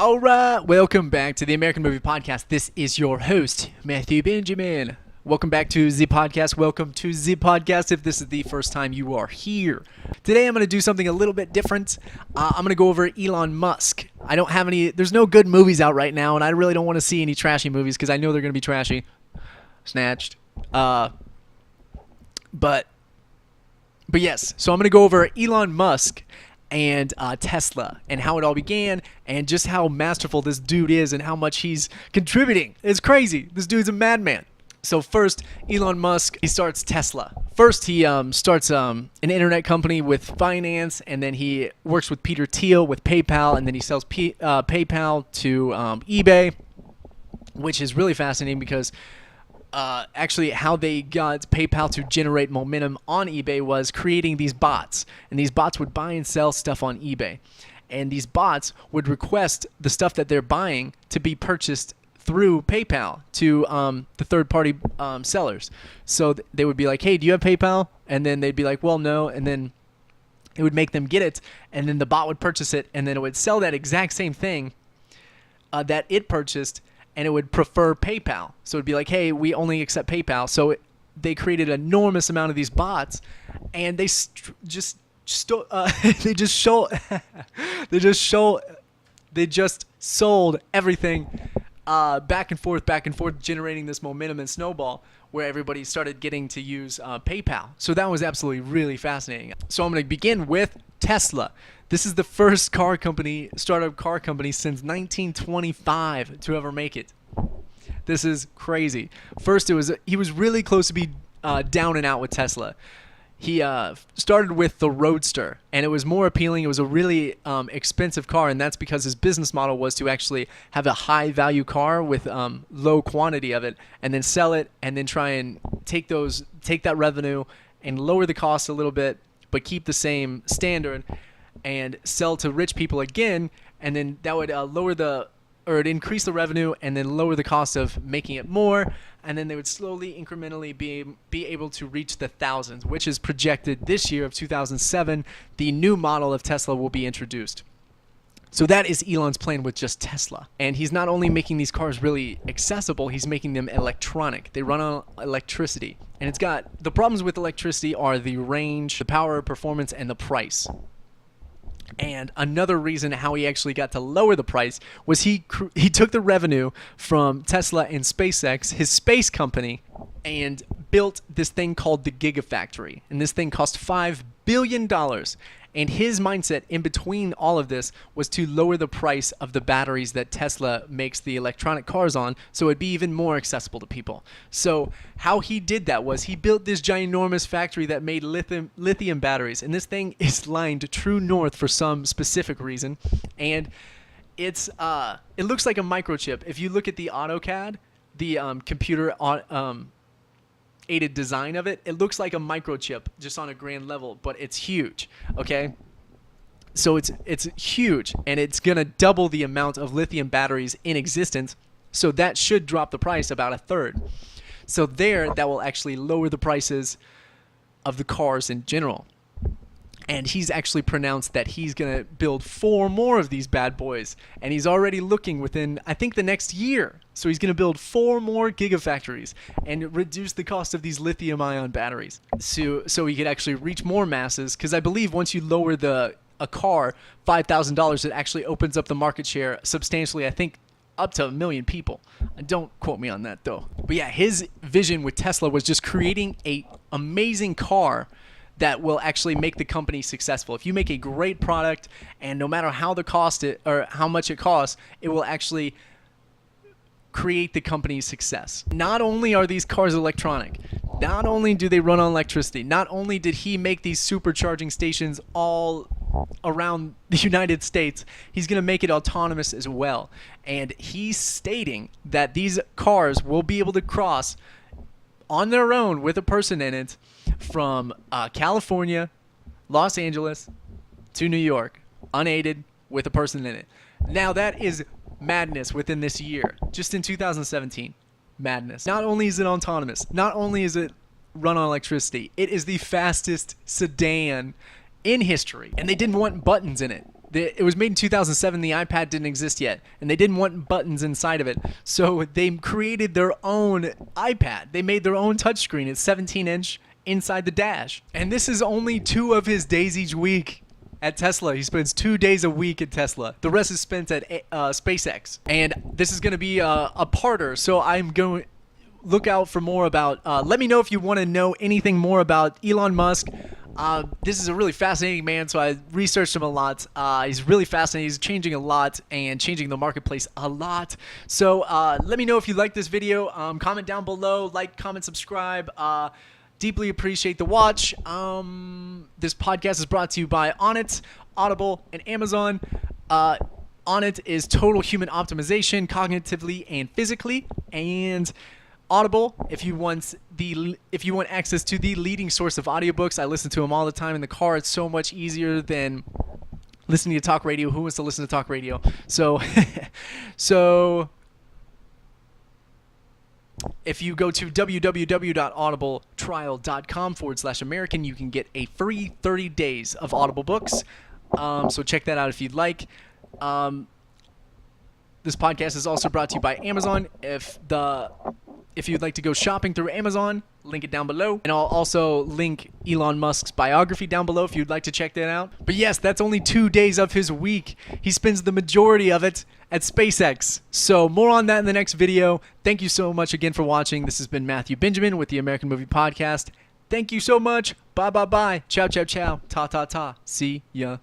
All right, welcome back to the American Movie Podcast. This is your host, Matthew Benjamin. Welcome back to the podcast. Welcome to the podcast if this is the first time you are here. Today I'm going to do something a little bit different. I'm going to go over Elon Musk. I don't have any, there's no good movies out right now, and I really don't want to see any trashy movies because I know they're going to be trashy. Snatched. But yes, so I'm going to go over Elon Musk and Tesla and how it all began and just how masterful this dude is and how much he's contributing. It's crazy. This dude's a madman. So first, Elon Musk, he starts Tesla. First, he starts an internet company with finance, and then he works with Peter Thiel with PayPal, and then he sells PayPal to eBay, which is really fascinating because actually how they got PayPal to generate momentum on eBay was creating these bots, and these bots would buy and sell stuff on eBay, and these bots would request the stuff that they're buying to be purchased through PayPal to the third-party sellers. So they would be like, hey, do you have PayPal? And then they'd be like, well, no, and then it would make them get it, and then the bot would purchase it, and then it would sell that exact same thing that it purchased, and it would prefer PayPal. So it'd be like, hey, we only accept PayPal. So they created an enormous amount of these bots, and they just sold everything back and forth, generating this momentum and snowball where everybody started getting to use PayPal. So that was absolutely really fascinating. So I'm going to begin with Tesla. This is the first startup car company since 1925 to ever make it. This is crazy. First, he was really close to be down and out with Tesla. He started with the Roadster, and it was more appealing. It was a really expensive car, and that's because his business model was to actually have a high-value car with low quantity of it, and then sell it, and then try and take that revenue and lower the cost a little bit, but keep the same standard, and sell to rich people again, and then that would it'd increase the revenue and then lower the cost of making it more, and then they would slowly, incrementally be able to reach the thousands, which is projected this year of 2007. The new model of Tesla will be introduced. So that is Elon's plan with just Tesla. And he's not only making these cars really accessible, he's making them electronic. They run on electricity. And the problems with electricity are the range, the power, performance, and the price. And another reason how he actually got to lower the price was he took the revenue from Tesla and SpaceX, his space company, and built this thing called the Gigafactory. And this thing cost $5 billion. And his mindset in between all of this was to lower the price of the batteries that Tesla makes the electronic cars on, so it'd be even more accessible to people. So how he did that was he built this ginormous factory that made lithium batteries, and this thing is lined true north for some specific reason, and it looks like a microchip. If you look at the AutoCAD, the computer aided design of it, it looks like a microchip just on a grand level, but it's huge. Okay, so it's huge, and it's gonna double the amount of lithium batteries in existence, so that should drop the price about a third. So that will actually lower the prices of the cars in general. And he's actually pronounced that he's going to build 4 more of these bad boys. And he's already looking within, I think, the next year. So he's going to build 4 more gigafactories and reduce the cost of these lithium-ion batteries. So he could actually reach more masses. Because I believe once you lower a car $5,000, it actually opens up the market share substantially, I think, up to 1 million people. Don't quote me on that, though. But yeah, his vision with Tesla was just creating an amazing car that will actually make the company successful. If you make a great product, and no matter how much it costs, it will actually create the company's success. Not only are these cars electronic, not only do they run on electricity, not only did he make these supercharging stations all around the United States, he's going to make it autonomous as well. And he's stating that these cars will be able to cross on their own with a person in it from California, Los Angeles, to New York, unaided with a person in it. Now that is madness within this year, just in 2017. Madness. Not only is it autonomous, not only is it run on electricity, it is the fastest sedan in history. And they didn't want buttons in it. It was made in 2007. The iPad didn't exist yet, and they didn't want buttons inside of it. So they created their own iPad. They made their own touchscreen. It's 17-inch inside the dash. And this is only 2 of his days each week at Tesla. He spends 2 days a week at Tesla. The rest is spent at SpaceX. And this is going to be a parter, so I'm going to look out for more about... let me know if you want to know anything more about Elon Musk. This is a really fascinating man, so I researched him a lot. He's really fascinating. He's changing a lot and changing the marketplace a lot. So let me know if you like this video. Comment down below. Like, comment, subscribe. Deeply appreciate the watch. This podcast is brought to you by Onnit, Audible, and Amazon. Onnit is total human optimization, cognitively and physically, and Audible, if you want access to the leading source of audiobooks. I listen to them all the time in the car. It's so much easier than listening to talk radio. Who wants to listen to talk radio? So if you go to www.audibletrial.com/American, you can get a free 30 days of Audible books. So check that out if you'd like. This podcast is also brought to you by Amazon. If you'd like to go shopping through Amazon, link it down below. And I'll also link Elon Musk's biography down below if you'd like to check that out. But yes, that's only 2 days of his week. He spends the majority of it at SpaceX. So more on that in the next video. Thank you so much again for watching. This has been Matthew Benjamin with the American Movie Podcast. Thank you so much. Bye, bye, bye. Ciao, ciao, ciao. Ta, ta, ta. See ya.